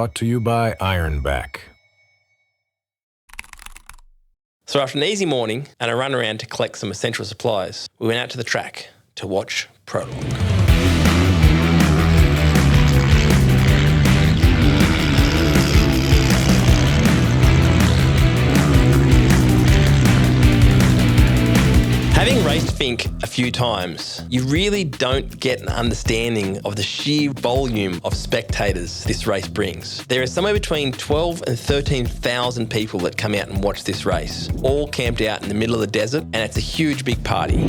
brought to you by Ironback. So after an easy morning and a run around to collect some essential supplies, we went out to the track to watch Prologue. Having raced Finke a few times, you really don't get an understanding of the sheer volume of spectators this race brings. There is somewhere between 12 and 13,000 people that come out and watch this race, all camped out in the middle of the desert, and it's a huge big party.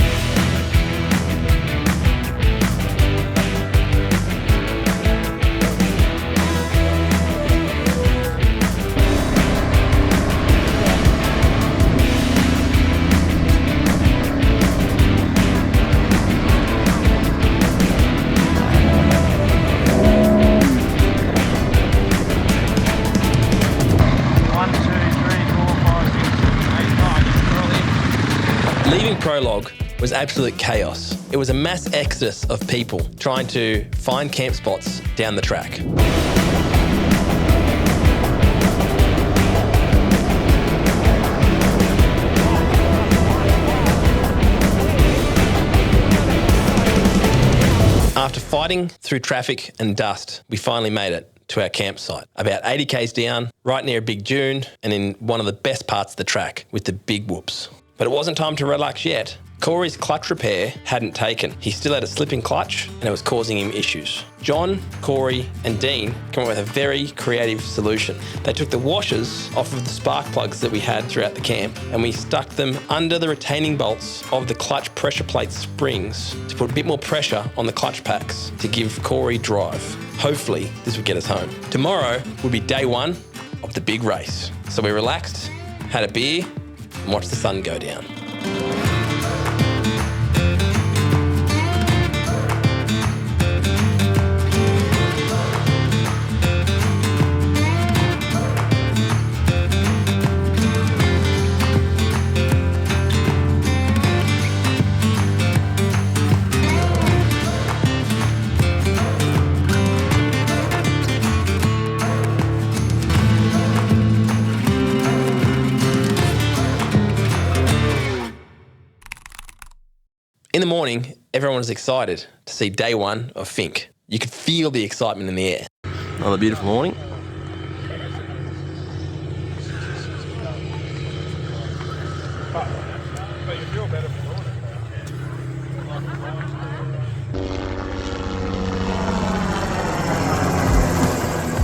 Leaving Prologue was absolute chaos. It was a mass exodus of people trying to find camp spots down the track. After fighting through traffic and dust, we finally made it to our campsite, about 80 k's down, right near a big dune and in one of the best parts of the track with the big whoops. But it wasn't time to relax yet. Corey's clutch repair hadn't taken. He still had a slipping clutch and it was causing him issues. John, Corey and Dean came up with a very creative solution. They took the washers off of the spark plugs that we had throughout the camp and we stuck them under the retaining bolts of the clutch pressure plate springs to put a bit more pressure on the clutch packs to give Corey drive. Hopefully this would get us home. Tomorrow will be day one of the big race. So we relaxed, had a beer and watched the sun go down. In the morning, everyone was excited to see day one of Finke. You could feel the excitement in the air. Another beautiful morning.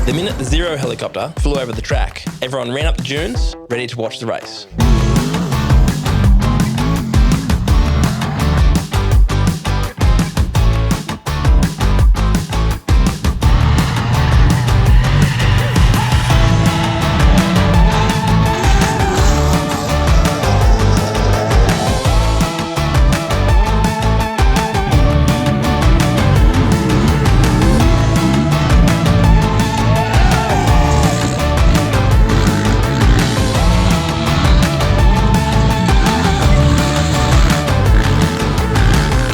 The minute the Zero helicopter flew over the track, everyone ran up the dunes, ready to watch the race.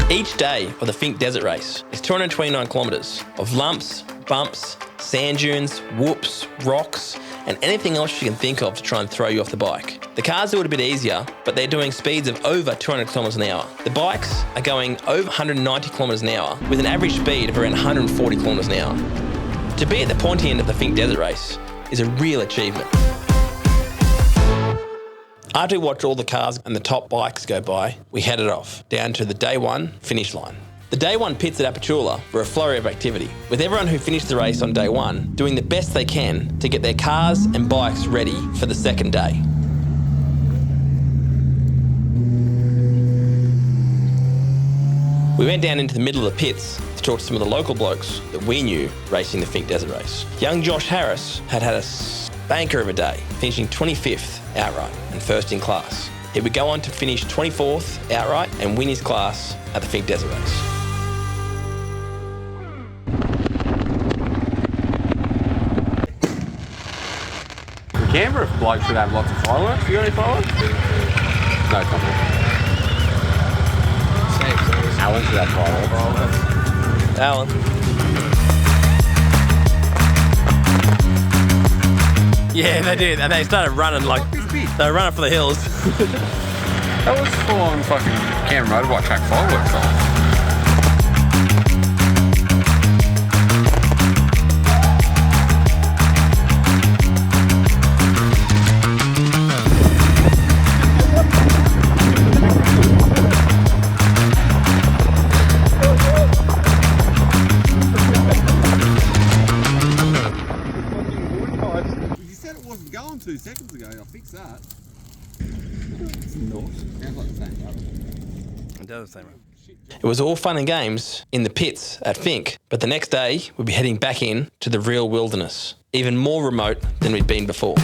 Each day of the Finke Desert Race is 229 kilometres of lumps, bumps, sand dunes, whoops, rocks, and anything else you can think of to try and throw you off the bike. The cars do it a bit easier, but they're doing speeds of over 200 kilometres an hour. The bikes are going over 190 kilometres an hour with an average speed of around 140 kilometres an hour. To be at the pointy end of the Finke Desert Race is a real achievement. After we watched all the cars and the top bikes go by, we headed off down to the day one finish line. The day one pits at Apachula were a flurry of activity, with everyone who finished the race on day one doing the best they can to get their cars and bikes ready for the second day. We went down into the middle of the pits to talk to some of the local blokes that we knew racing the Finke Desert Race. Young Josh Harris had a spanker of a day, finishing 25th outright and first in class. He would go on to finish 24th outright and win his class at the Finke Desert Race. In Canberra, blokes should have lots of fireworks. You got any fireworks? No comment. Alan should have fireworks. Alan. Yeah, they did. And they started running like, they were running for the hills. That was full on fucking Canberra motorbike track fireworks on. You said it wasn't going 2 seconds ago. I'll fix that. It's not. Sounds like the same color. It does the same. It was all fun and games in the pits at Finke, but the next day we'd be heading back in to the real wilderness, even more remote than we'd been before.